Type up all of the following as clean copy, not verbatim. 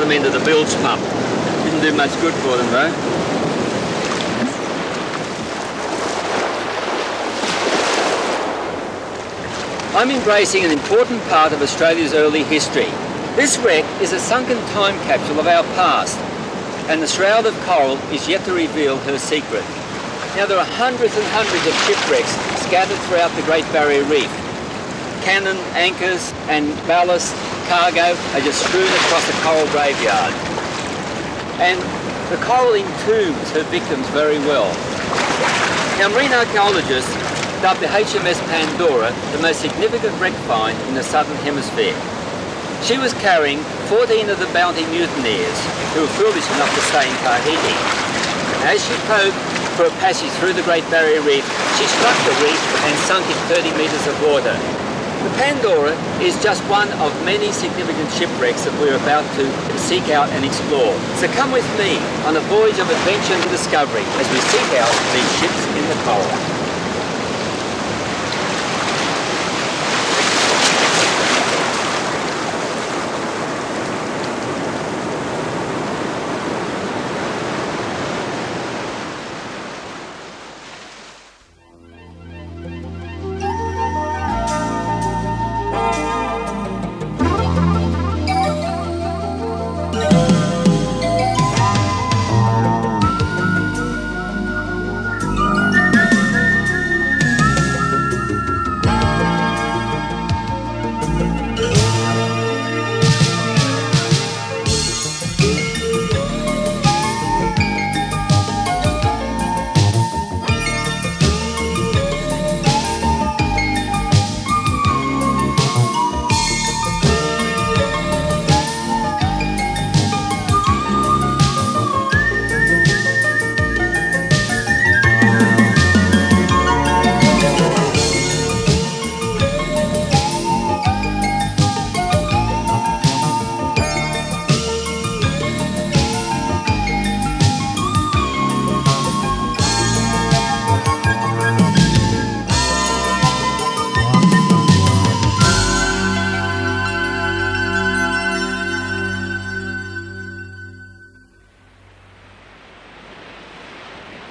bottom end of the bilge pump. Didn't do much good for them though. I'm embracing an important part of Australia's early history. This wreck is a sunken time capsule of our past, and the shroud of coral is yet to reveal her secret. Now there are hundreds and hundreds of shipwrecks scattered throughout the Great Barrier Reef. Cannon, anchors and ballast cargo are just strewn across the coral graveyard. And the coral entombs her victims very well. Now marine archaeologists dubbed the Hms Pandora the most significant wreck find in the southern hemisphere. She was carrying 14 of the bounty mutineers who were foolish enough to stay in Tahiti. As she probed for a passage through the Great Barrier Reef, she struck the reef and sunk in 30 metres of water. The Pandora is just one of many significant shipwrecks that we're about to seek out and explore. So come with me on a voyage of adventure and discovery as we seek out these ships in the coral.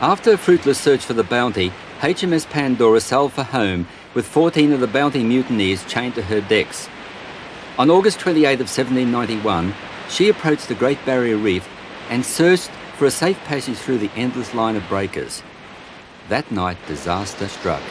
After a fruitless search for the bounty, HMS Pandora sailed for home with 14 of the bounty mutineers chained to her decks. On August 28 of 1791, she approached the Great Barrier Reef and searched for a safe passage through the endless line of breakers. That night, disaster struck.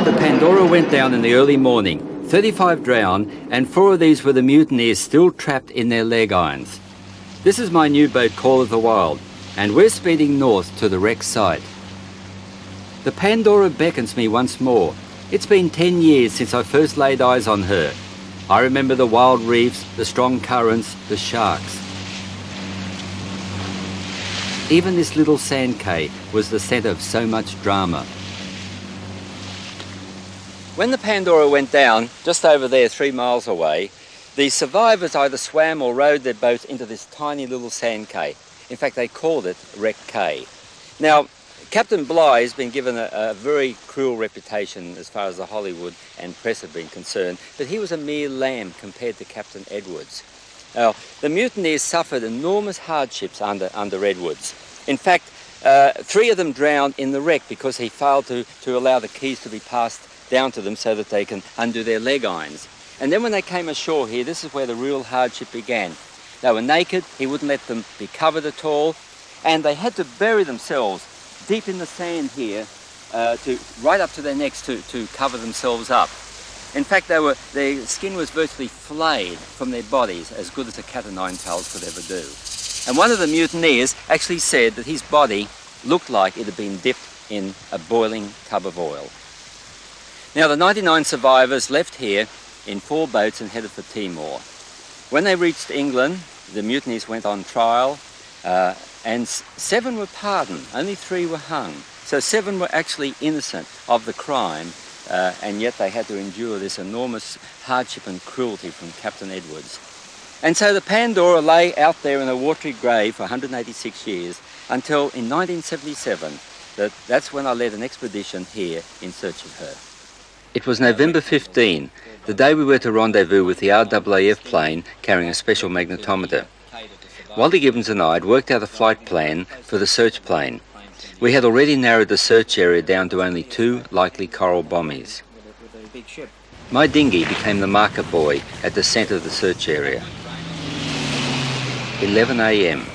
The Pandora went down in the early morning. 35 drowned, and 4 of these were the mutineers still trapped in their leg irons. This is my new boat, Call of the Wild, and we're speeding north to the wreck site. The Pandora beckons me once more. It's been 10 years since I first laid eyes on her. I remember the wild reefs, the strong currents, the sharks. Even this little sand cay was the centre of so much drama. When the Pandora went down, just over there 3 miles away, the survivors either swam or rowed their boats into this tiny little sand cay. In fact, they called it Wreck Cay. Now, Captain Bligh has been given a very cruel reputation as far as the Hollywood and press have been concerned, but he was a mere lamb compared to Captain Edwards. Now, the mutineers suffered enormous hardships under Edwards. In fact, 3 of them drowned in the wreck because he failed to allow the keys to be passed down to them so that they can undo their leg irons. And then when they came ashore here, this is where the real hardship began. They were naked, he wouldn't let them be covered at all, and they had to bury themselves deep in the sand here, right up to their necks to cover themselves up. In fact, their skin was virtually flayed from their bodies, as good as a cat o' nine tails could ever do. And one of the mutineers actually said that his body looked like it had been dipped in a boiling tub of oil. Now, the 99 survivors left here in 4 boats and headed for Timor. When they reached England, the mutineers went on trial, and 7 were pardoned, only 3 were hung. So 7 were actually innocent of the crime, and yet they had to endure this enormous hardship and cruelty from Captain Edwards. And so the Pandora lay out there in a watery grave for 186 years until in 1977, that's when I led an expedition here in search of her. It was November 15, the day we were to rendezvous with the RAAF plane carrying a special magnetometer. Wally Gibbons and I had worked out a flight plan for the search plane. We had already narrowed the search area down to only 2 likely coral bommies. My dinghy became the marker buoy at the centre of the search area. 11 a.m.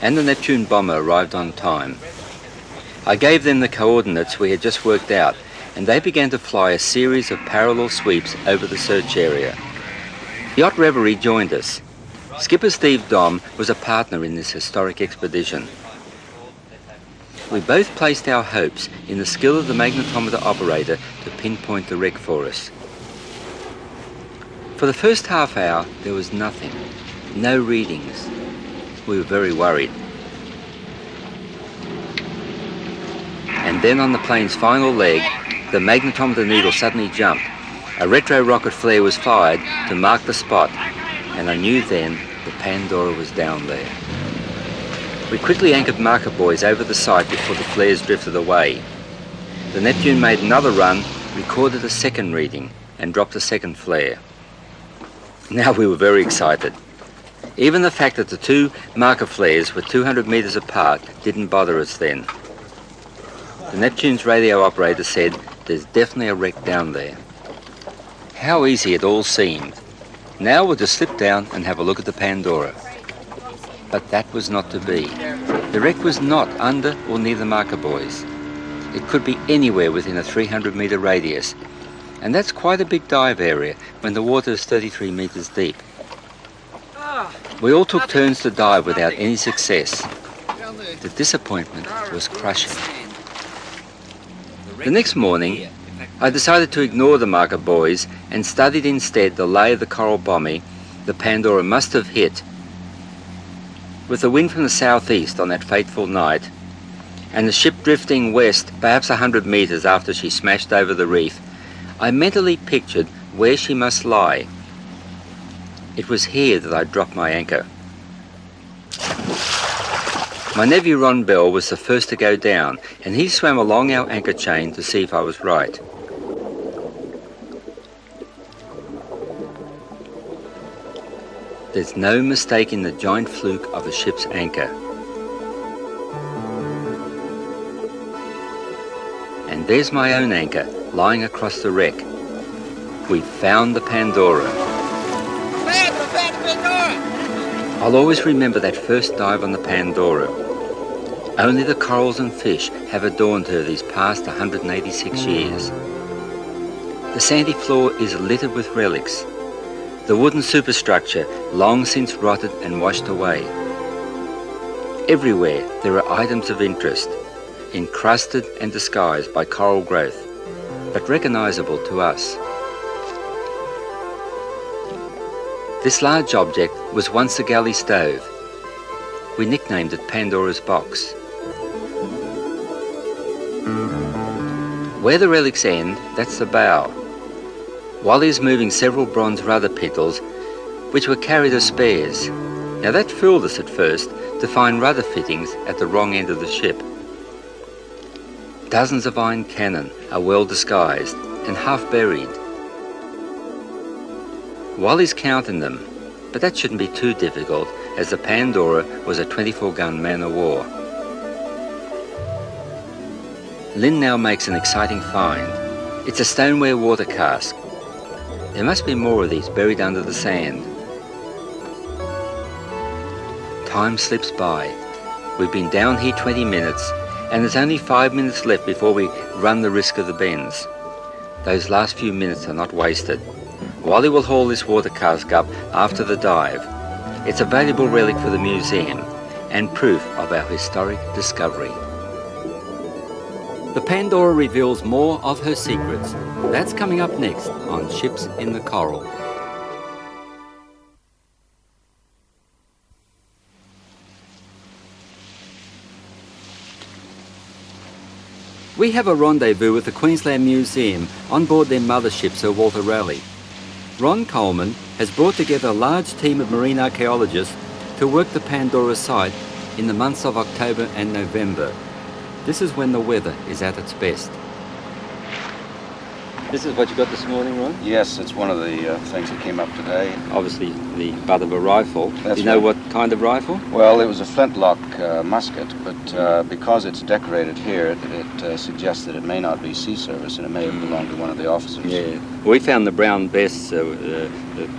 and the Neptune bomber arrived on time. I gave them the coordinates we had just worked out, and they began to fly a series of parallel sweeps over the search area. Yacht Reverie joined us. Skipper Steve Dom was a partner in this historic expedition. We both placed our hopes in the skill of the magnetometer operator to pinpoint the wreck for us. For the first half hour, there was nothing, no readings. We were very worried. And then on the plane's final leg, the magnetometer needle suddenly jumped. A retro rocket flare was fired to mark the spot, and I knew then the Pandora was down there. We quickly anchored marker buoys over the site before the flares drifted away. The Neptune made another run, recorded a second reading, and dropped a second flare. Now we were very excited. Even the fact that the 2 marker flares were 200 meters apart didn't bother us then. The Neptune's radio operator said, "There's definitely a wreck down there." How easy it all seemed. Now we'll just slip down and have a look at the Pandora. But that was not to be. The wreck was not under or near the marker buoys. It could be anywhere within a 300-meter radius, and that's quite a big dive area when the water is 33 meters deep. We all took turns to dive without any success. The disappointment was crushing. The next morning, I decided to ignore the marker buoys and studied instead the lay of the coral bommy the Pandora must have hit. With the wind from the southeast on that fateful night, and the ship drifting west perhaps 100 meters after she smashed over the reef, I mentally pictured where she must lie. It was here that I dropped my anchor. My nephew Ron Bell was the first to go down, and he swam along our anchor chain to see if I was right. There's no mistaking the giant fluke of a ship's anchor. And there's my own anchor, lying across the wreck. We found the Pandora. I'll always remember that first dive on the Pandora. Only the corals and fish have adorned her these past 186 years. The sandy floor is littered with relics. The wooden superstructure long since rotted and washed away. Everywhere there are items of interest, encrusted and disguised by coral growth, but recognizable to us. This large object was once a galley stove. We nicknamed it Pandora's Box. Where the relics end, that's the bow. Wally's moving several bronze rudder pittles, which were carried as spares. Now that fooled us at first to find rudder fittings at the wrong end of the ship. Dozens of iron cannon are well disguised and half buried. Wally's counting them, but that shouldn't be too difficult, as the Pandora was a 24-gun man-of-war. Lynn now makes an exciting find. It's a stoneware water cask. There must be more of these buried under the sand. Time slips by. We've been down here 20 minutes, and there's only 5 minutes left before we run the risk of the bends. Those last few minutes are not wasted. Wally will haul this water cask up after the dive. It's a valuable relic for the museum and proof of our historic discovery. The Pandora reveals more of her secrets. That's coming up next on Ships in the Coral. We have a rendezvous with the Queensland Museum on board their mothership, Sir Walter Raleigh. Ron Coleman has brought together a large team of marine archaeologists to work the Pandora site in the months of October and November. This is when the weather is at its best. This is what you got this morning, Ron? Yes, it's one of the things that came up today. Obviously the butt of a rifle. That's Do you know right. what kind of rifle? Well, it was a flintlock musket, but because it's decorated here, it suggests that it may not be sea service and it may have belonged to one of the officers. Yeah. We found the brown vest, the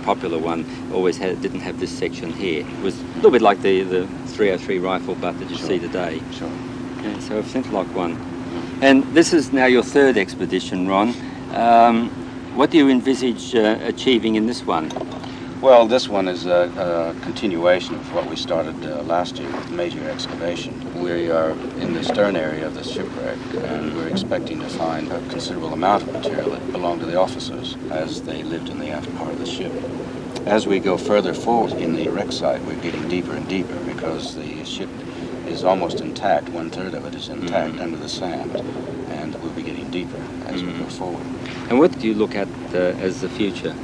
popular one, didn't have this section here. It was a little bit like the 303 rifle butt that you see today. Sure. Yeah, so a flintlock one. And this is now your third expedition, Ron. What do you envisage achieving in this one? Well, this one is a continuation of what we started last year with major excavation. We are in the stern area of the shipwreck, and we're expecting to find a considerable amount of material that belonged to the officers as they lived in the aft part of the ship. As we go further forward in the wreck site, we're getting deeper and deeper because the ship is almost intact. 1/3 of it is intact under the sand, and we'll be getting deeper as we go forward. And what do you look at as the future?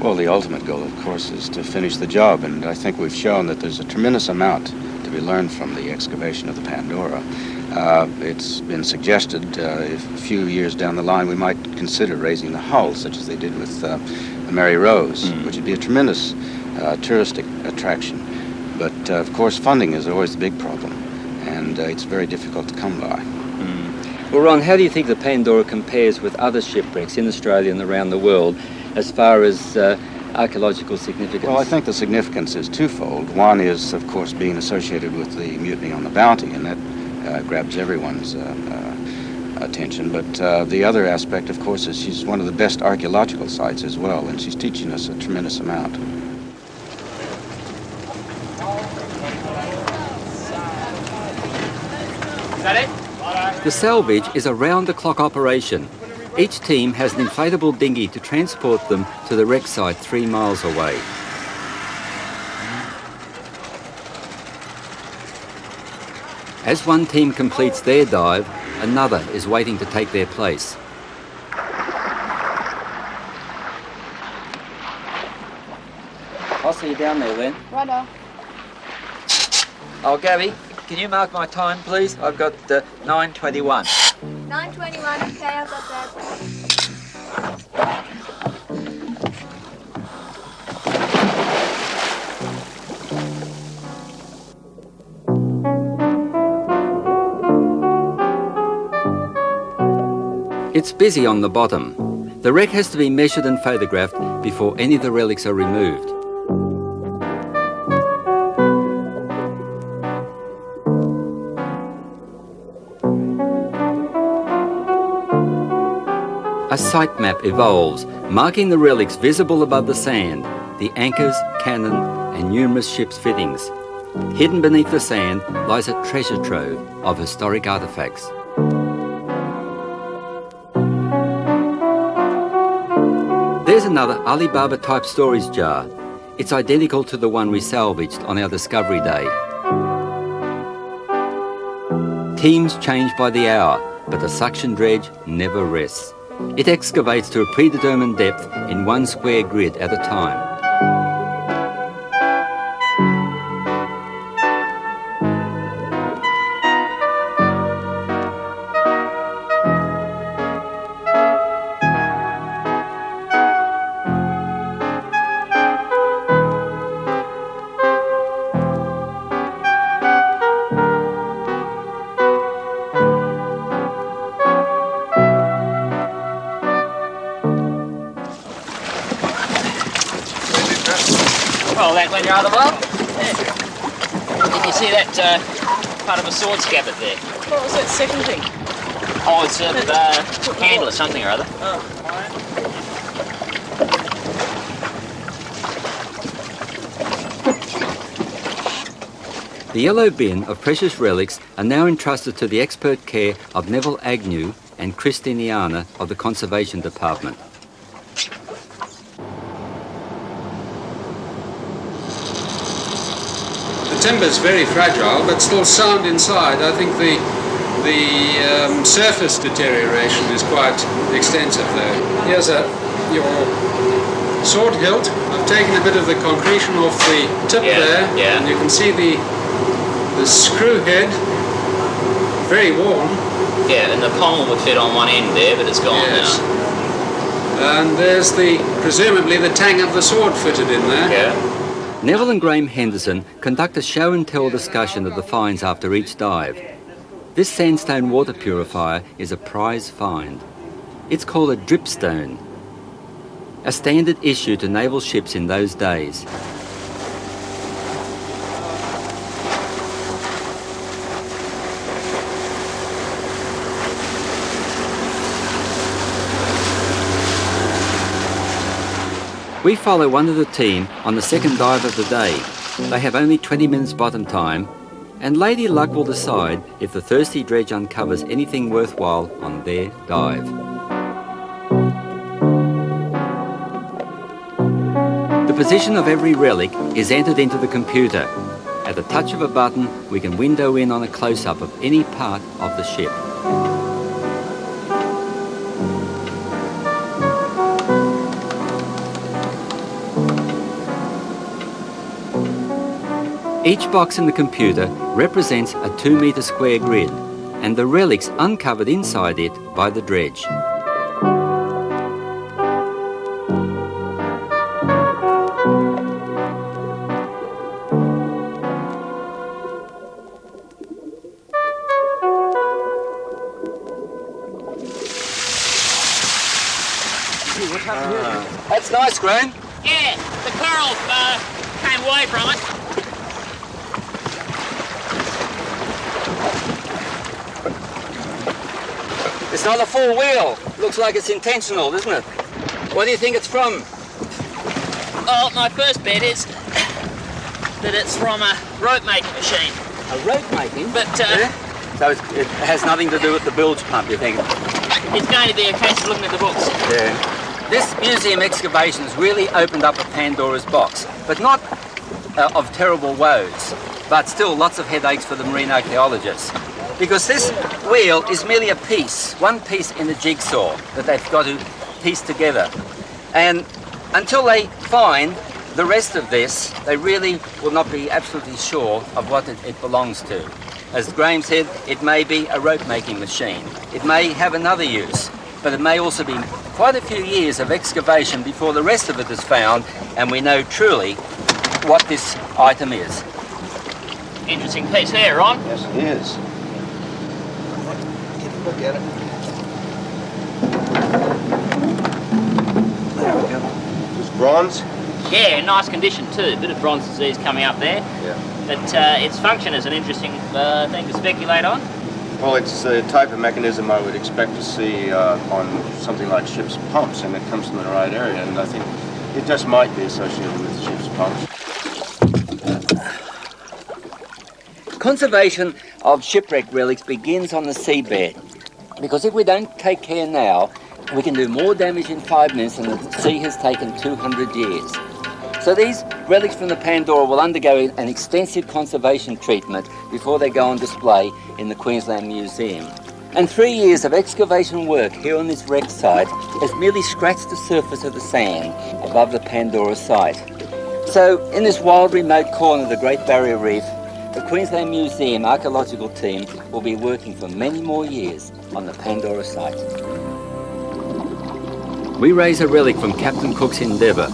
Well, the ultimate goal, of course, is to finish the job, and I think we've shown that there's a tremendous amount to be learned from the excavation of the Pandora. It's been suggested if a few years down the line we might consider raising the hull, such as they did with the Mary Rose, which would be a tremendous touristic attraction. But, of course, funding is always the big problem, and it's very difficult to come by. Well, Ron, how do you think the Pandora compares with other shipwrecks in Australia and around the world as far as archaeological significance? Well, I think the significance is twofold. One is, of course, being associated with the mutiny on the Bounty, and that grabs everyone's attention. But the other aspect, of course, is she's one of the best archaeological sites as well, and she's teaching us a tremendous amount. Is that it? The salvage is a round-the-clock operation. Each team has an inflatable dinghy to transport them to the wreck site 3 miles away. As one team completes their dive, another is waiting to take their place. I'll see you down there, Len. Righto. Oh, Gabby, can you mark my time, please? I've got 9:21. 9:21, okay, I've got that. It's busy on the bottom. The wreck has to be measured and photographed before any of the relics are removed. A site map evolves, marking the relics visible above the sand, the anchors, cannon, and numerous ship's fittings. Hidden beneath the sand lies a treasure trove of historic artefacts. There's another Alibaba-type storage jar. It's identical to the one we salvaged on our discovery day. Teams change by the hour, but the suction dredge never rests. It excavates to a predetermined depth in one square grid at a time. Well, that went rather well. Yeah. Did you see that part of a sword scabbard there? What was that second thing? Oh, it's a handle or something or other. Oh. The yellow bin of precious relics are now entrusted to the expert care of Neville Agnew and Christiniana of the Conservation Department. The timber's very fragile, but still sound inside. I think the surface deterioration is quite extensive there. Here's your sword hilt. I've taken a bit of the concretion off the tip there, and you can see the screw head, very worn. Yeah, and the pommel would fit on one end there, but it's gone now. And there's presumably the tang of the sword fitted in there. Yeah. Neville and Graham Henderson conduct a show and tell discussion of the finds after each dive. This sandstone water purifier is a prize find. It's called a dripstone, a standard issue to naval ships in those days. We follow one of the team on the second dive of the day. They have only 20 minutes bottom time, and Lady Luck will decide if the thirsty dredge uncovers anything worthwhile on their dive. The position of every relic is entered into the computer. At the touch of a button, we can window in on a close-up of any part of the ship. Each box in the computer represents a 2-metre square grid, and the relics uncovered inside it by the dredge. That's nice, Graham. Yeah, the coral came away from it. It's not a full wheel. Looks like it's intentional, doesn't it? What do you think it's from? Well, my first bet is that it's from a rope making machine. A rope making? But yeah? So it has nothing to do with the bilge pump, you think? It's going to be a case of looking at the books. Yeah. This museum excavation has really opened up a Pandora's box, but not of terrible woes, but still lots of headaches for the marine archaeologists. Because this wheel is merely a piece, one piece in a jigsaw that they've got to piece together. And until they find the rest of this, they really will not be absolutely sure of what it belongs to. As Graham said, it may be a rope-making machine. It may have another use, but it may also be quite a few years of excavation before the rest of it is found and we know truly what this item is. Interesting piece there, Ron. Yes, it is. Look at it. There we go. It's bronze? Yeah, nice condition too. A bit of bronze disease coming up there. Yeah. But its function is an interesting thing to speculate on. Well, it's the type of mechanism I would expect to see on something like ship's pumps, and it comes from the right area, and I think it just might be associated with ship's pumps. Conservation of shipwreck relics begins on the seabed, because if we don't take care now, we can do more damage in 5 minutes than the sea has taken 200 years. So these relics from the Pandora will undergo an extensive conservation treatment before they go on display in the Queensland Museum. And 3 years of excavation work here on this wreck site has merely scratched the surface of the sand above the Pandora site. So in this wild remote corner of the Great Barrier Reef, the Queensland Museum archaeological team will be working for many more years on the Pandora site. We raise a relic from Captain Cook's Endeavour,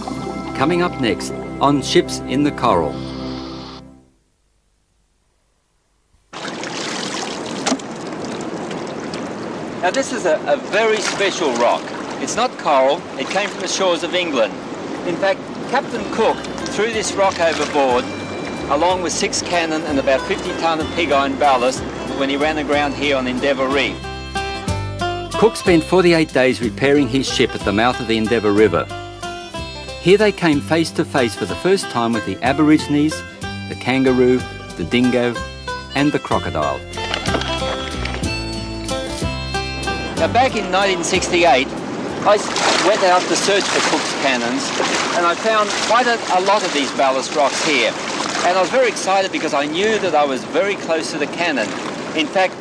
coming up next on Ships in the Coral. Now this is a very special rock. It's not coral, it came from the shores of England. In fact, Captain Cook threw this rock overboard along with 6 cannon and about 50 tonne of pig iron ballast when he ran aground here on Endeavour Reef. Cook spent 48 days repairing his ship at the mouth of the Endeavour River. Here they came face to face for the first time with the Aborigines, the kangaroo, the dingo and the crocodile. Now back in 1968, I went out to search for Cook's cannons and I found quite a lot of these ballast rocks here. And I was very excited because I knew that I was very close to the cannon. In fact,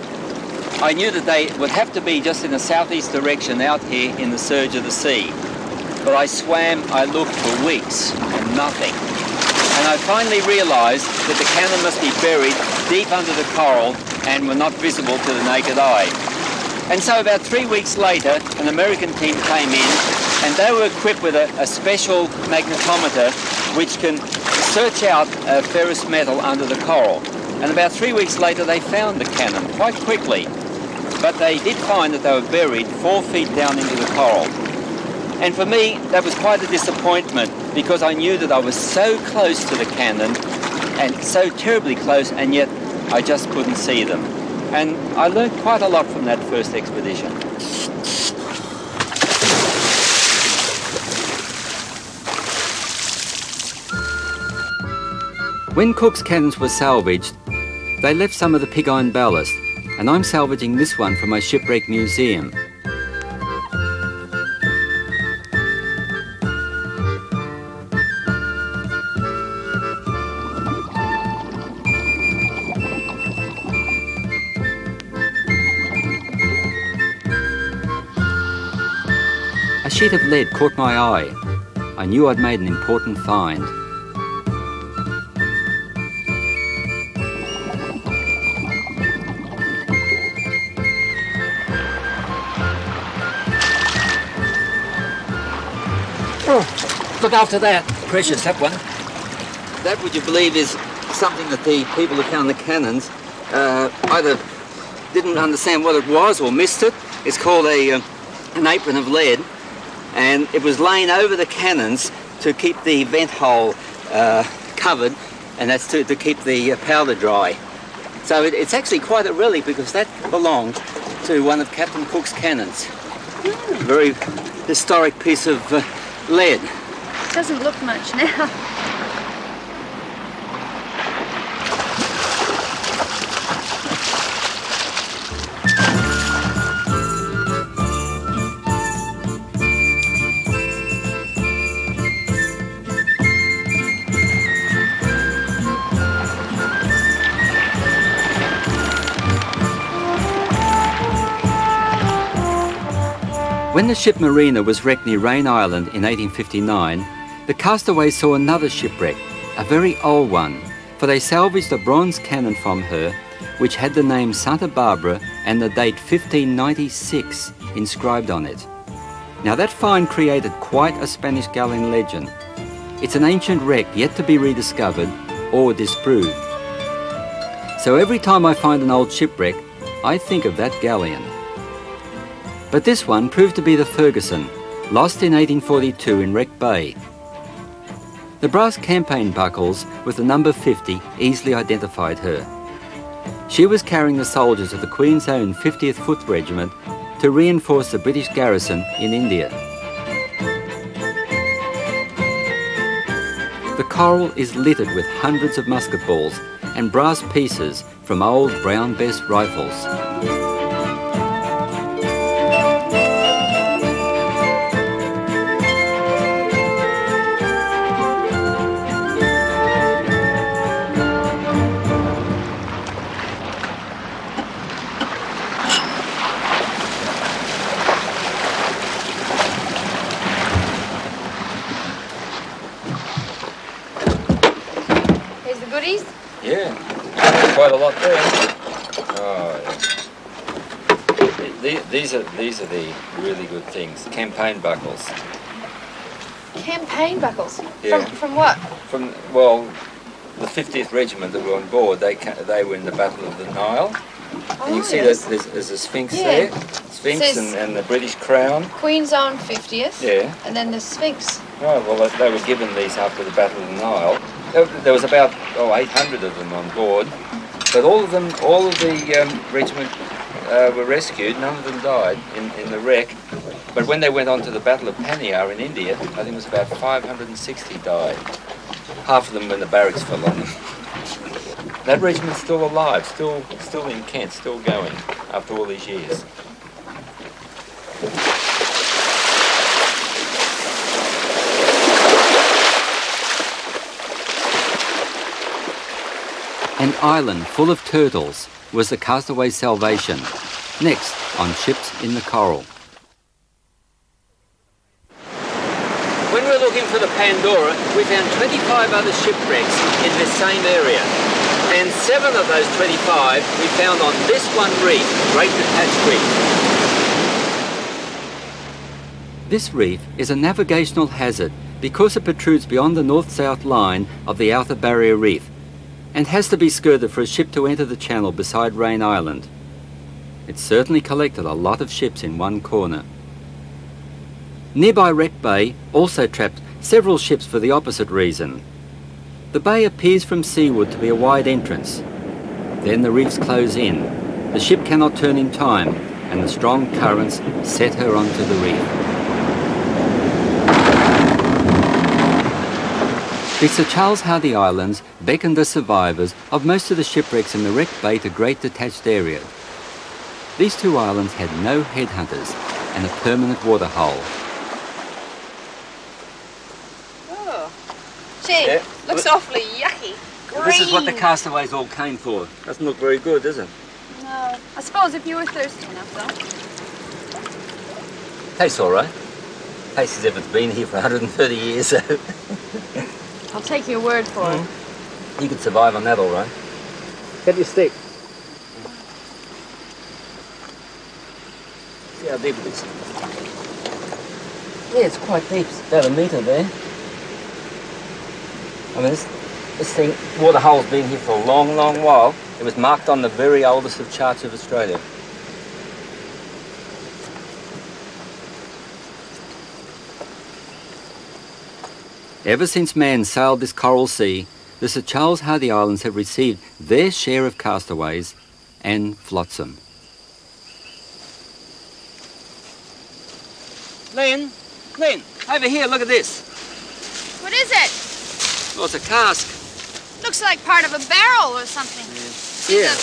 I knew that they would have to be just in the southeast direction out here in the surge of the sea. But I swam, I looked for weeks and nothing. And I finally realised that the cannon must be buried deep under the coral and were not visible to the naked eye. And so about 3 weeks later, an American team came in and they were equipped with a special magnetometer which can search out ferrous metal under the coral. And about 3 weeks later they found the cannon quite quickly, but they did find that they were buried 4 feet down into the coral. And for me that was quite a disappointment, because I knew that I was so close to the cannon, and so terribly close, and yet I just couldn't see them. And I learned quite a lot from that first expedition. When Cook's cannons were salvaged, they left some of the pig iron ballast, and I'm salvaging this one for my shipwreck museum. A sheet of lead caught my eye. I knew I'd made an important find. Look after that. Precious, that one. That, would you believe, is something that the people who found the cannons either didn't understand what it was or missed it. It's called an apron of lead, and it was laying over the cannons to keep the vent hole covered, and that's to keep the powder dry. So it's actually quite a relic, because that belonged to one of Captain Cook's cannons. A very historic piece of lead. Doesn't look much now. When the ship Marina was wrecked near Raine Island in 1859, the castaways saw another shipwreck, a very old one, for they salvaged a bronze cannon from her which had the name Santa Barbara and the date 1596 inscribed on it. Now that find created quite a Spanish galleon legend. It's an ancient wreck yet to be rediscovered or disproved. So every time I find an old shipwreck, I think of that galleon. But this one proved to be the Ferguson, lost in 1842 in Wreck Bay. The brass campaign buckles with the number 50 easily identified her. She was carrying the soldiers of the Queen's Own 50th Foot Regiment to reinforce the British garrison in India. The coral is littered with hundreds of musket balls and brass pieces from old Brown Bess rifles. Yeah, quite a lot there. Oh, yeah. These are the really good things. Campaign buckles. Campaign buckles? Yeah. From what? From, well, the 50th Regiment that were on board, they were in the Battle of the Nile. And you can see yes. there's a Sphinx there. Sphinx and the British crown. Queen's Own 50th. Yeah. And then the Sphinx. Oh, well, they were given these after the Battle of the Nile. There was about 800 of them on board, but all of the regiment were rescued. None of them died in the wreck. But when they went on to the Battle of Paniar in India, I think it was about 560 died. Half of them when the barracks fell on them. That regiment's still alive, still in Kent, still going after all these years. An island full of turtles was the castaway's salvation. Next on Ships in the Coral. When we were looking for the Pandora, we found 25 other shipwrecks in this same area. And 7 of those 25 we found on this one reef, Great Barrier Reef. This reef is a navigational hazard because it protrudes beyond the north-south line of the outer barrier reef and has to be skirted for a ship to enter the channel beside Raine Island. It certainly collected a lot of ships in one corner. Nearby Wreck Bay also trapped several ships for the opposite reason. The bay appears from seaward to be a wide entrance. Then the reefs close in. The ship cannot turn in time, and the strong currents set her onto the reef. The Sir Charles Hardy Islands beckoned the survivors of most of the shipwrecks in the Wreck Bay to Great Detached Area. These two islands had no headhunters and a permanent water hole. Oh, gee, Yeah. looks awfully yucky. Green. This is what the castaways all came for. Doesn't look very good, does it? No, I suppose if you were thirsty enough, though. Tastes all right. Tastes as if it's been here for 130 years, so I'll take your word for it. you could survive on that all right. Get your stick. See how deep it is. Yeah, it's quite deep. It's about a metre there. I mean, this thing, water hole's been here for a long, long while. It was marked on the very oldest of charts of Australia. Ever since man sailed this coral sea, the Sir Charles Hardy Islands have received their share of castaways and flotsam. Lynn, over here, look at this. What is it? Oh, it's a cask. Looks like part of a barrel or something. Yeah.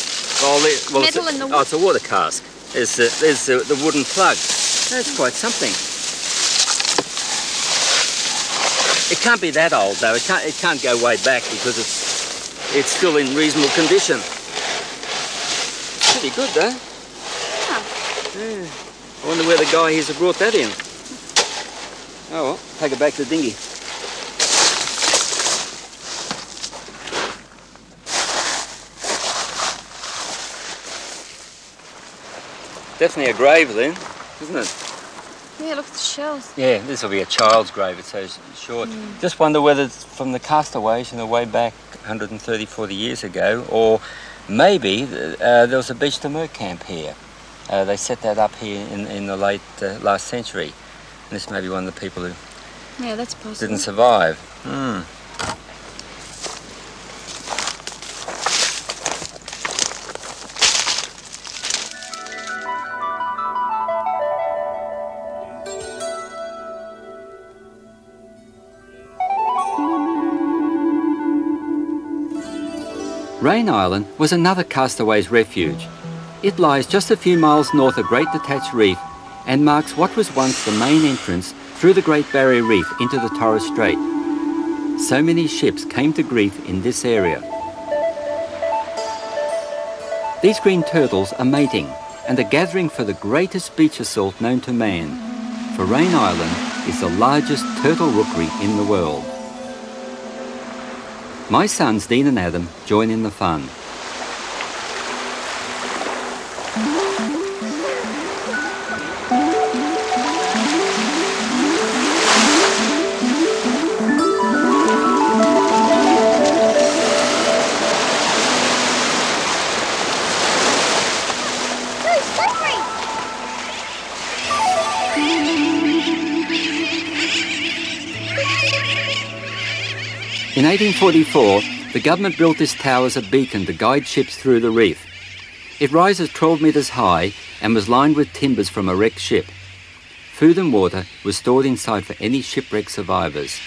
Metal in the it's a water cask. There's the wooden plug. That's quite something. It can't be that old though. It can't go way back because it's still in reasonable condition. Pretty good though. Yeah. I wonder where the guy is who brought that in. Oh well, take it back to the dinghy. Definitely a grave then, isn't it? Yeah, look at the shells. Yeah, this will be a child's grave, it's so short. Just wonder whether it's from the castaways, way back 130, 40 years ago, or maybe there was a beach to mer camp here. They set that up here in the late last century. And this may be one of the people who Yeah, that's possible. didn't survive. Raine Island was another castaways refuge. It lies just a few miles north of Great Detached Reef and marks what was once the main entrance through the Great Barrier Reef into the Torres Strait. So many ships came to grief in this area. These green turtles are mating and are gathering for the greatest beach assault known to man. For Raine Island is the largest turtle rookery in the world. My sons Dean and Adam join in the fun. In 1844, the government built this tower as a beacon to guide ships through the reef. It rises 12 metres high and was lined with timbers from a wrecked ship. Food and water was stored inside for any shipwreck survivors.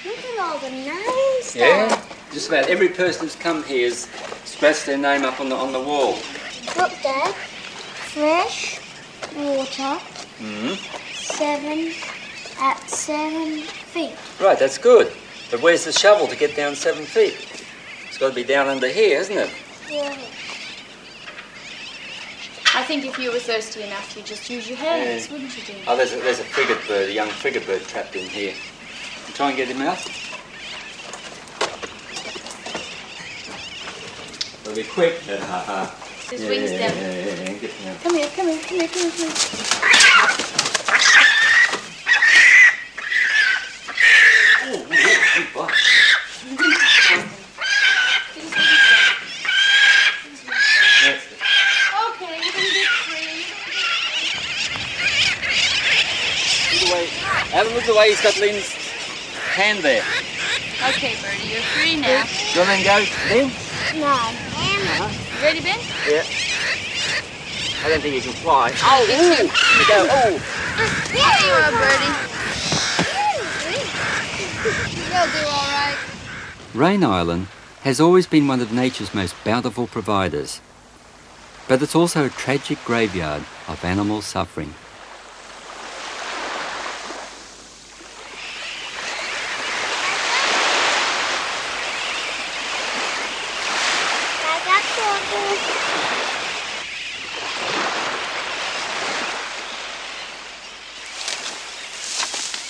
Look at all the names. Yeah, just about every person who's come here has scratched their name up on the wall. Look, Dad. Fresh water. 7 feet. Right, that's good. But where's the shovel to get down 7 feet? It's got to be down under here, isn't it? Yeah. I think if you were thirsty enough, you'd just use your hands, wouldn't you, Dean? Oh, there's a frigate bird, a young frigate bird trapped in here. Try and get him out. It'll be quick. His wings down. Get him out. Come here, come here, come here, come here, come here. Oh, big bite. That's it. Okay, you're gonna get free. Look away. Have a look away, he's got Lynn's hand there. Okay, Bertie, you're free now. Do you want to go, Lynn? No. You ready, Ben? Yeah. I don't think you can fly. Oh, here you go. Oh. There you are, Bertie. You'll do all right. Raine Island has always been one of nature's most bountiful providers, but it's also a tragic graveyard of animal suffering.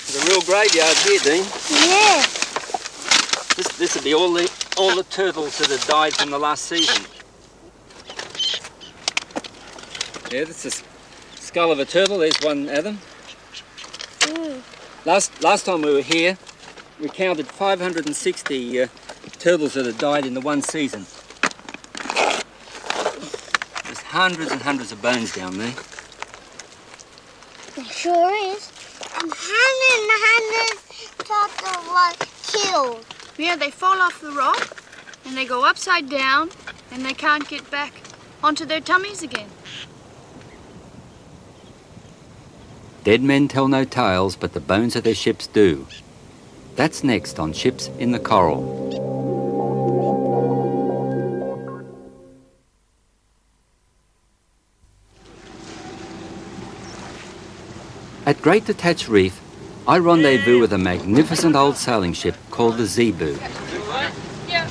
There's a real graveyard here, Dean. Yeah. This would be all the turtles that have died from the last season. Yeah, this is the skull of a turtle. There's one, Adam. Last time we were here, we counted 560 turtles that had died in the one season. There's hundreds and hundreds of bones down there. There sure is. And hundreds turtles were killed. Yeah, they fall off the rock, and they go upside down, and they can't get back onto their tummies again. Dead men tell no tales, but the bones of their ships do. That's next on Ships in the Coral. At Great Detached Reef, I rendezvous with a magnificent old sailing ship called the Zebu. Yeah.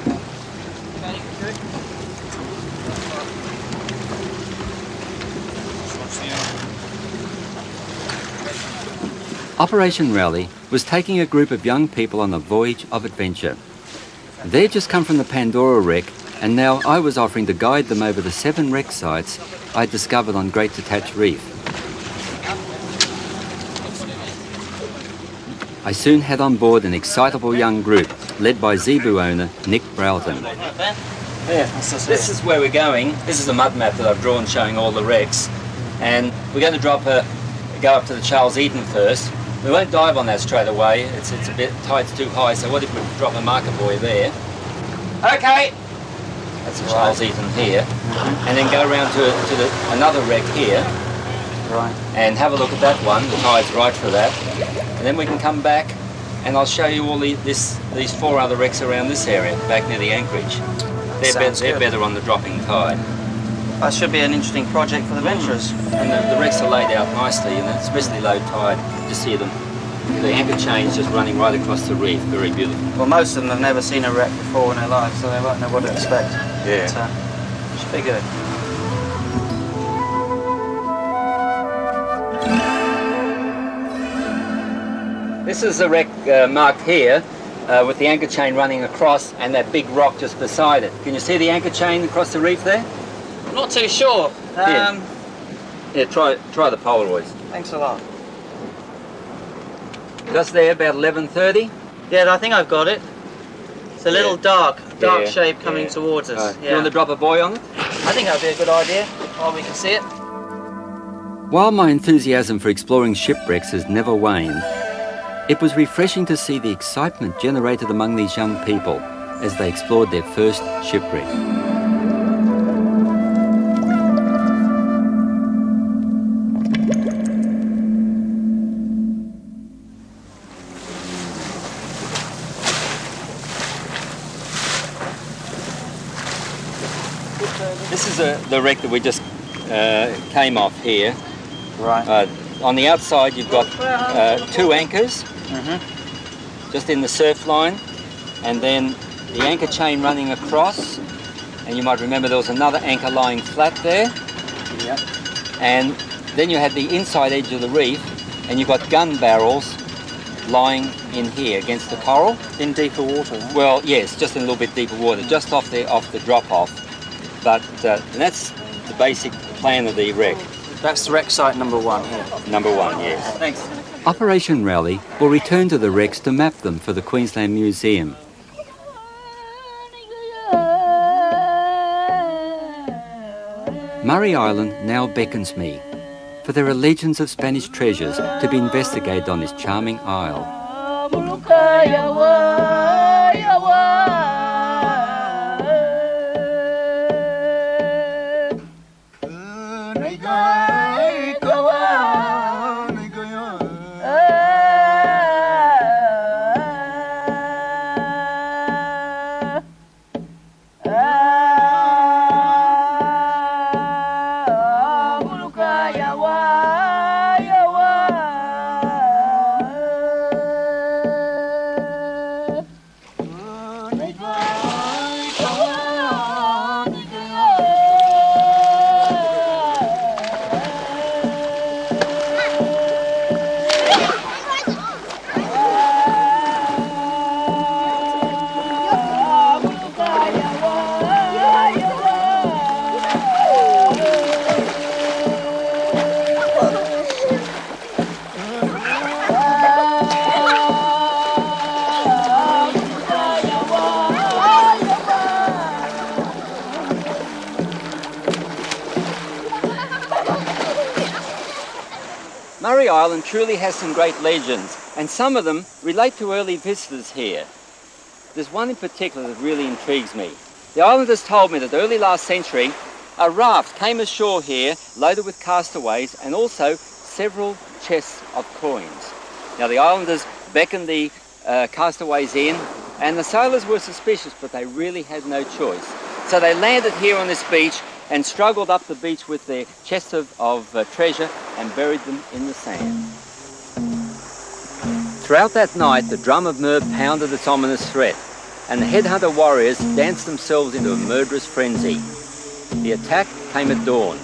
Operation Rally was taking a group of young people on a voyage of adventure. They'd just come from the Pandora wreck, and now I was offering to guide them over the 7 wreck sites I discovered on Great Detached Reef. I soon had on board an excitable young group led by Zebu owner Nick Browton. Yeah, this is where we're going. This is a mud map that I've drawn showing all the wrecks, and we're going to go up to the Charles Eden first. We won't dive on that straight away. It's a bit tide's too high. So what if we drop a marker buoy there? Okay. That's the Charles Eden here, and then go around to another wreck here. Right. And have a look at that one. The tide's right for that. And then we can come back and I'll show you all these 4 other wrecks around this area, back near the anchorage. They're better on the dropping tide. That should be an interesting project for the venturers. And the wrecks are laid out nicely, and especially low tide. You see them. The anchor chain's just running right across the reef. Very beautiful. Well, most of them have never seen a wreck before in their life, so they won't know what to expect. Yeah. But, should be good. This is the wreck marked here with the anchor chain running across and that big rock just beside it. Can you see the anchor chain across the reef there? I'm not too sure. Yeah, try the Polaroids. Thanks a lot. Just there, about 11:30. Yeah, I think I've got it. It's a little dark shape coming towards us. You want to drop a buoy on it? I think that would be a good idea while we can see it. While my enthusiasm for exploring shipwrecks has never waned, it was refreshing to see the excitement generated among these young people as they explored their first shipwreck. This is the wreck that we just came off here. Right. On the outside you've got 2 anchors just in the surf line, and then the anchor chain running across, and you might remember there was another anchor lying flat there. Yep. And then you had the inside edge of the reef, and you've got gun barrels lying in here against the coral. In deeper water, huh? Well, yes, just in a little bit deeper water, just off the drop-off. But and that's the basic plan of the wreck. That's wreck site number 1 here. Number 1, yes. Thanks. Operation Rally will return to the wrecks to map them for the Queensland Museum. Murray Island now beckons me, for there are legends of Spanish treasures to be investigated on this charming isle. Murray Island truly has some great legends, and some of them relate to early visitors here. There's one in particular that really intrigues me. The islanders told me that early last century, a raft came ashore here loaded with castaways and also several chests of coins. Now the islanders beckoned the castaways in, and the sailors were suspicious, but they really had no choice. So they landed here on this beach and struggled up the beach with their chests of treasure and buried them in the sand. Throughout that night, the drum of myrrh pounded its ominous threat, and the headhunter warriors danced themselves into a murderous frenzy. The attack came at dawn.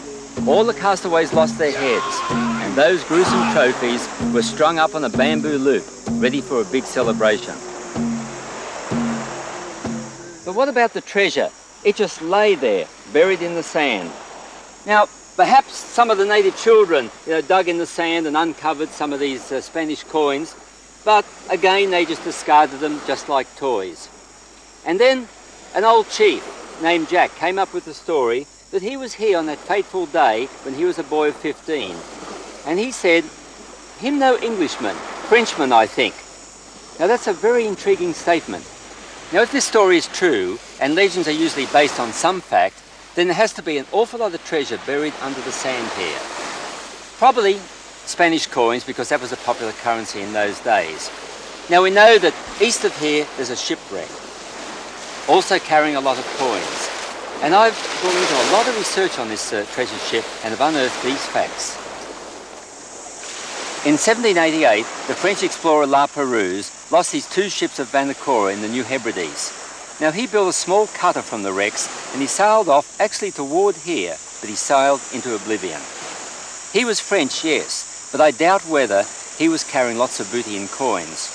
All the castaways lost their heads, and those gruesome trophies were strung up on a bamboo loop, ready for a big celebration. But what about the treasure? It just lay there, buried in the sand. Now, perhaps some of the native children, dug in the sand and uncovered some of these Spanish coins, but again, they just discarded them just like toys. And then an old chief named Jack came up with the story that he was here on that fateful day when he was a boy of 15. And he said, "Him no Englishman, Frenchman, I think." Now, that's a very intriguing statement. Now, if this story is true, and legends are usually based on some fact, then there has to be an awful lot of treasure buried under the sand here. Probably Spanish coins, because that was a popular currency in those days. Now, we know that east of here there's a shipwreck, also carrying a lot of coins. And I've gone into a lot of research on this treasure ship and have unearthed these facts. In 1788, the French explorer La Perouse lost his 2 ships of Vanicora in the New Hebrides. Now, he built a small cutter from the wrecks and he sailed off actually toward here, but he sailed into oblivion. He was French, yes, but I doubt whether he was carrying lots of booty and coins.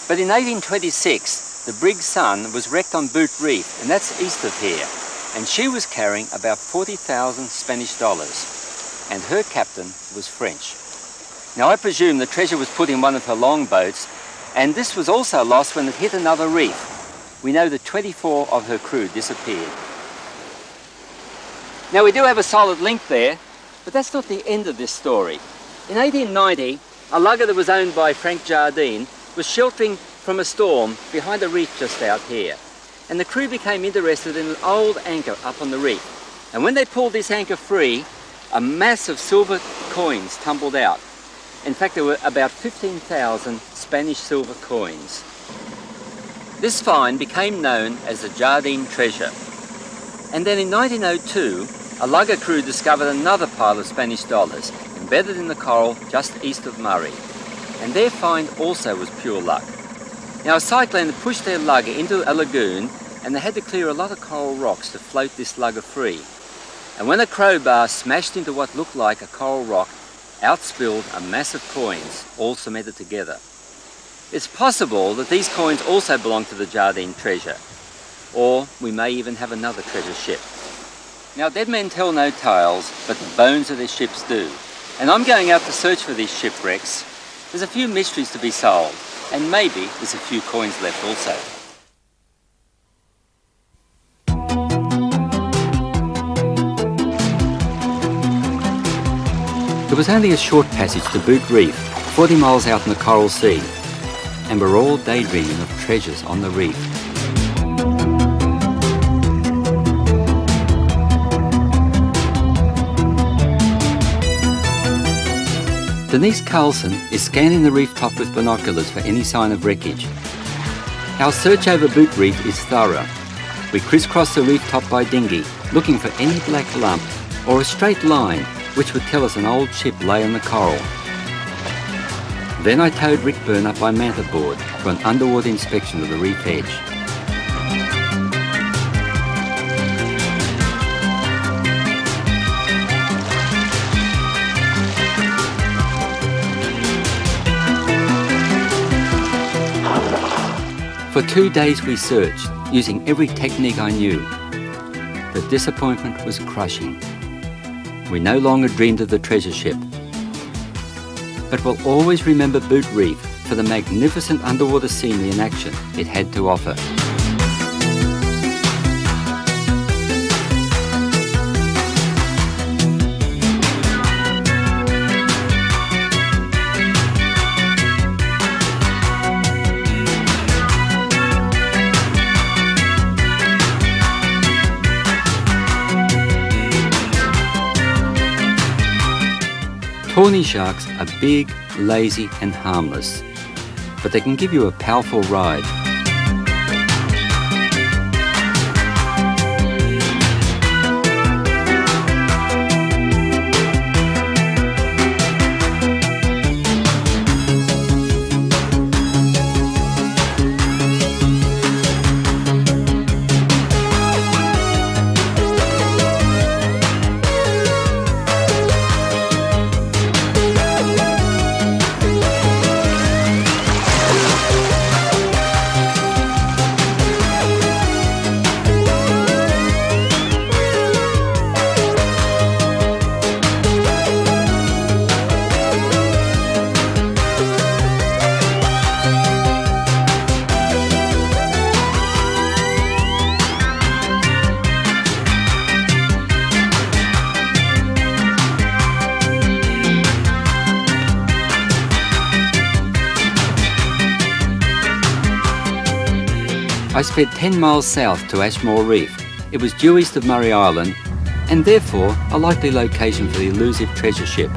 But in 1826, the brig Sun was wrecked on Boot Reef, and that's east of here, and she was carrying about 40,000 Spanish dollars, and her captain was French. Now, I presume the treasure was put in one of her longboats, and this was also lost when it hit another reef. We know that 24 of her crew disappeared. Now, we do have a solid link there, but that's not the end of this story. In 1890, a lugger that was owned by Frank Jardine was sheltering from a storm behind a reef just out here, and the crew became interested in an old anchor up on the reef. And when they pulled this anchor free, a mass of silver coins tumbled out. In fact, there were about 15,000 Spanish silver coins. This find became known as the Jardine treasure. And then in 1902, a lugger crew discovered another pile of Spanish dollars embedded in the coral just east of Murray. And their find also was pure luck. Now, a cyclone had pushed their lugger into a lagoon, and they had to clear a lot of coral rocks to float this lugger free. and when a crowbar smashed into what looked like a coral rock, out spilled a mass of coins, all cemented together. It's possible that these coins also belong to the Jardine treasure, or we may even have another treasure ship. Now, dead men tell no tales, but the bones of their ships do. And I'm going out to search for these shipwrecks. There's a few mysteries to be solved, and maybe there's a few coins left also. It was only a short passage to Boot Reef, 40 miles out in the Coral Sea, and we're all daydreaming of treasures on the reef. Denise Carlson is scanning the reef top with binoculars for any sign of wreckage. Our search over Boot Reef is thorough. We crisscross the reef top by dinghy, looking for any black lump or a straight line which would tell us an old ship lay in the coral. Then I towed Rick Byrne up by manta board for an underwater inspection of the reef edge. For 2 days we searched, using every technique I knew. The disappointment was crushing. We no longer dreamed of the treasure ship. But we'll always remember Boot Reef for the magnificent underwater scenery and action it had to offer. Tawny sharks are big, lazy and harmless, but they can give you a powerful ride. I sped 10 miles south to Ashmore Reef. It was due east of Murray Island, and therefore a likely location for the elusive treasure ship.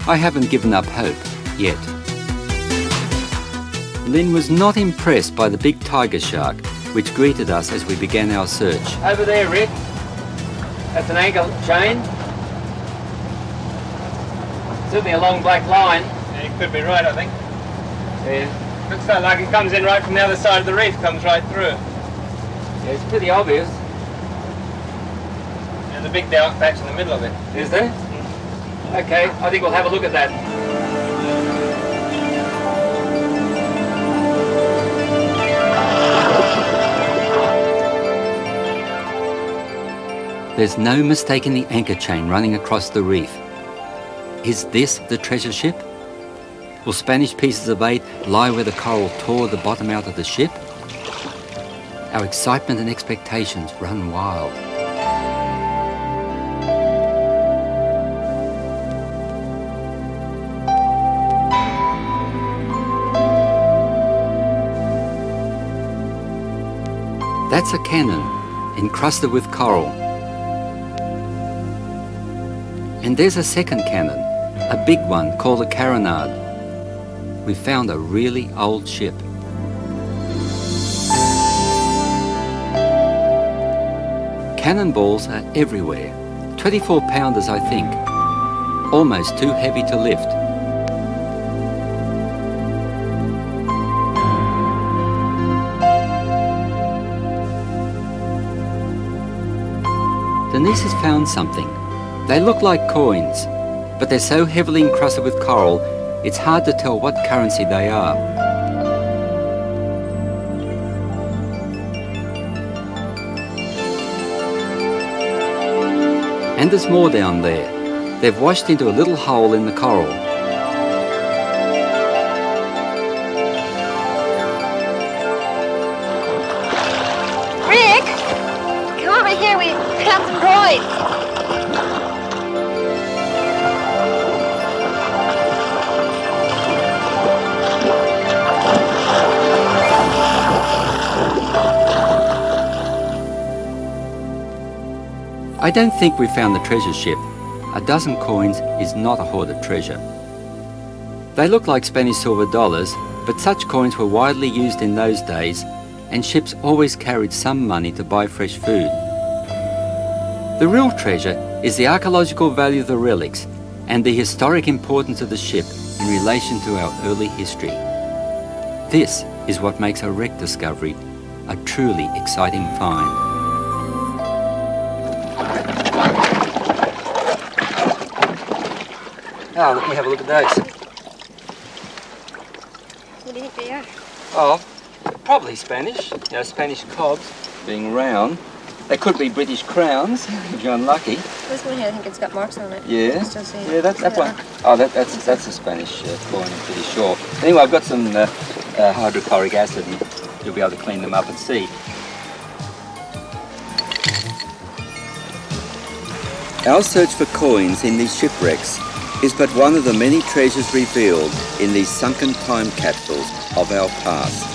I haven't given up hope yet. Lynn was not impressed by the big tiger shark, which greeted us as we began our search. Over there, Rick. That's an anchor chain. Certainly a long black line. Yeah, you could be right, I think. Yeah. Looks like it comes in right from the other side of the reef, comes right through. Yeah, it's pretty obvious. There's a big dark patch in the middle of it. Is there? Okay, I think we'll have a look at that. There's no mistaking the anchor chain running across the reef. Is this the treasure ship? Will Spanish pieces of bait lie where the coral tore the bottom out of the ship? Our excitement and expectations run wild. That's a cannon, encrusted with coral. And there's a second cannon, a big one called a carronade. We found a really old ship. Cannonballs are everywhere, 24-pounders I think, almost too heavy to lift. Denise has found something. They look like coins, but they're so heavily encrusted with coral, it's hard to tell what currency they are. And there's more down there. They've washed into a little hole in the coral. Rick, come over here. We found some coins. I don't think we found the treasure ship. A dozen coins is not a hoarded treasure. They look like Spanish silver dollars, but such coins were widely used in those days, and ships always carried some money to buy fresh food. The real treasure is the archaeological value of the relics and the historic importance of the ship in relation to our early history. This is what makes a wreck discovery a truly exciting find. Oh, let me have a look at those. What do you think they are? Oh, probably Spanish. You know, Spanish cogs being round. They could be British crowns, if you're unlucky. This one here, I think it's got marks on it. Yeah. Still see Yeah, that one. Oh, that's a Spanish coin, I'm pretty sure. Anyway, I've got some hydrochloric acid, and you'll be able to clean them up and see. Our search for coins in these shipwrecks is but one of the many treasures revealed in these sunken time capsules of our past.